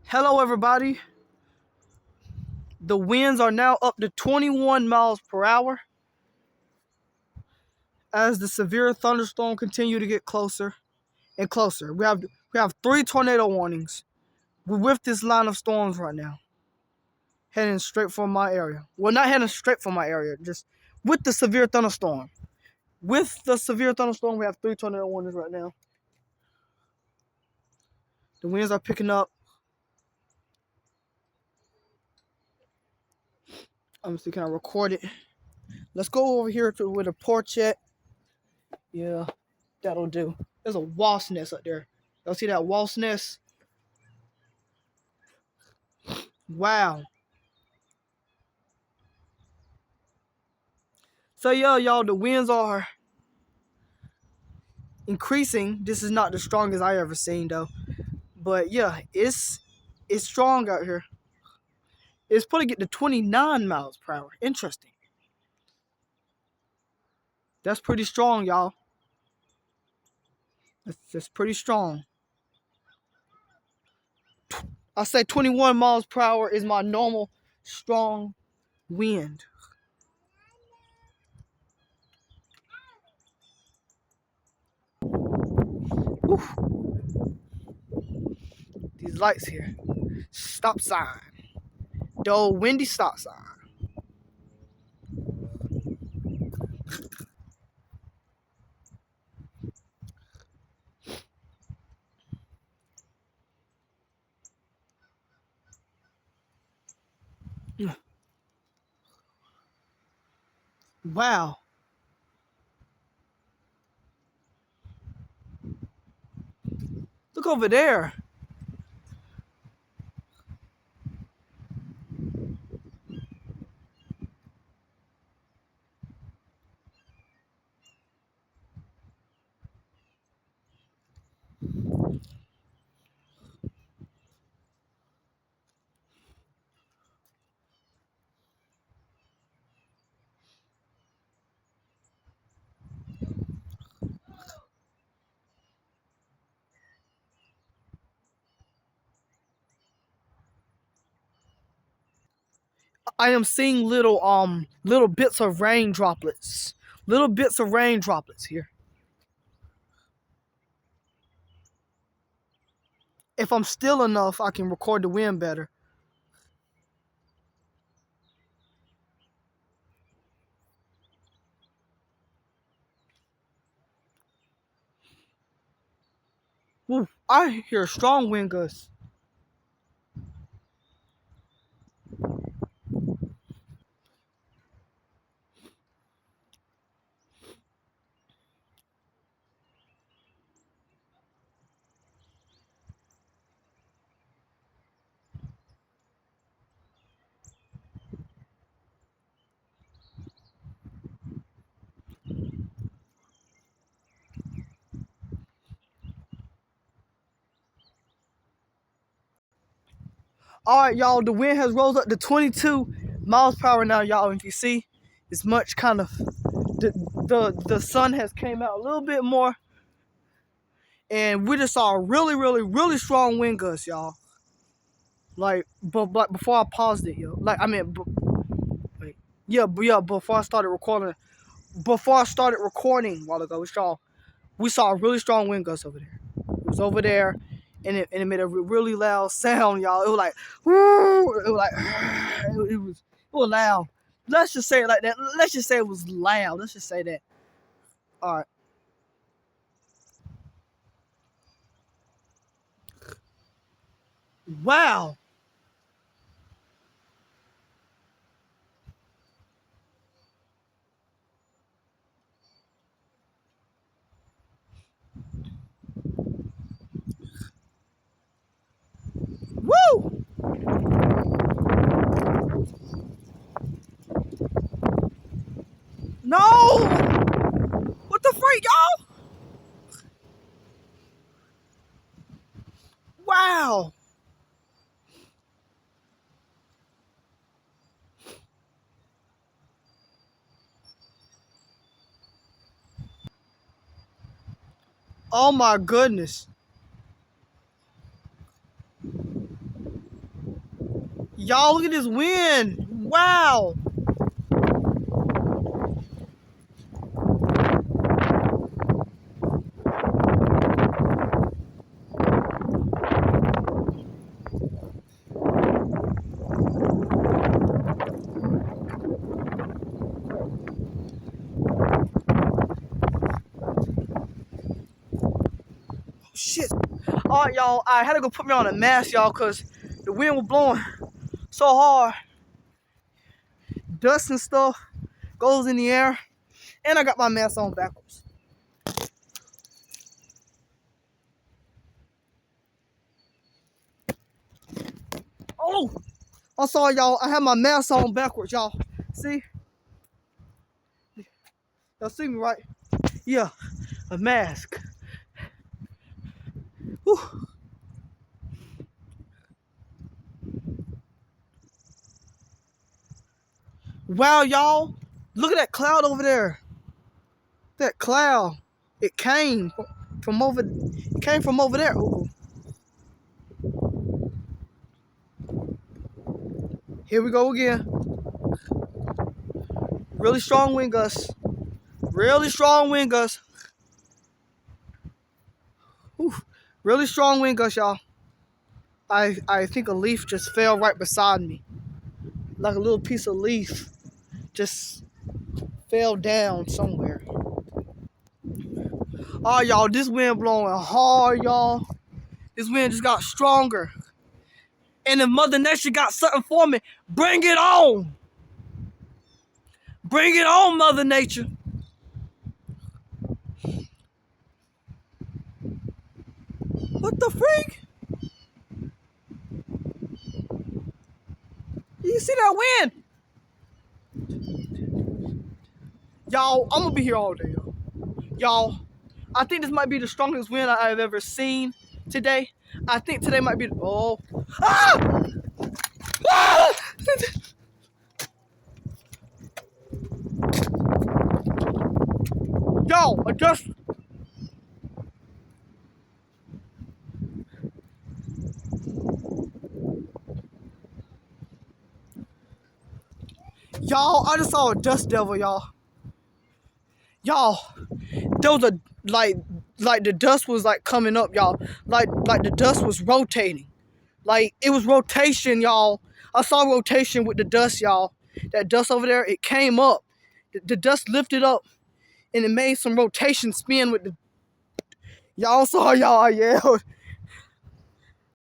Hello, everybody. The winds are now up to 21 miles per hour as the severe thunderstorm continue to get closer and closer. We have 3 tornado warnings. We're with this line of storms right now, heading straight for my area. Well, not heading straight for my area, just with the severe thunderstorm. With the severe thunderstorm, we have 3 tornado warnings right now. The winds are picking up. I'm see, can I record it? Let's go over here to where the porch at. Yeah, that'll do. There's a wasp nest up there. Y'all see that wasp nest? Wow. So yeah, y'all, the winds are increasing. This is not the strongest I ever seen though. But yeah, it's strong out here. It's probably get to 29 miles per hour. Interesting. That's pretty strong, y'all. That's pretty strong. I say 21 miles per hour is my normal strong wind. Oof. These lights here. Stop sign. The old windy stop sign. Wow. Look over there. I am seeing little bits of rain droplets. Little bits of rain droplets here. If I'm still enough, I can record the wind better. Woo, I hear strong wind gusts. All right, y'all, the wind has rose up to 22 miles per hour now, y'all. If you see, it's much kind of the sun has came out a little bit more, and we just saw a really strong wind gust, y'all. Like, but before I paused it, yo, like I mean, wait, yeah, before I started recording a while ago, we saw a really strong wind gust over there. It was over there, and it made a really loud sound, y'all. It was like, woo! It was like, it was loud. Let's just say it like that. Let's just say it was loud. Let's just say that. All right. Wow. Woo! No! What the freak, y'all? Wow. Oh my goodness. Y'all, look at this wind. Wow. Shit. All right, y'all. I had to go put me on a mask, y'all, because the wind was blowing so hard. Dust and stuff goes in the air. And I got my mask on backwards. Oh! I'm sorry, y'all. I have my mask on backwards, y'all. See? Y'all see me, right? Yeah, a mask. Whew. Wow, y'all. Look at that cloud over there. That cloud. It came from over there. Ooh. Here we go again. Really strong wind gusts. Really strong wind gusts. Whew. Really strong wind gusts, y'all. I think a leaf just fell right beside me. Like a little piece of leaf just fell down somewhere. Oh, y'all, this wind blowing hard, y'all. This wind just got stronger. And if Mother Nature got something for me, bring it on. Bring it on, Mother Nature. What the freak? You see that wind? Y'all, I'm gonna be here all day, y'all. Y'all, I think this might be the strongest wind I've ever seen today. I think today might be, oh. Ah! Ah! Yo, adjust. Y'all, I just saw a dust devil, y'all. Y'all, there was a, like the dust was like coming up, y'all. Like the dust was rotating. Like it was rotation, y'all. I saw rotation with the dust, y'all. That dust over there, it came up. The dust lifted up and it made some rotation spin with the, y'all saw, y'all, I yelled.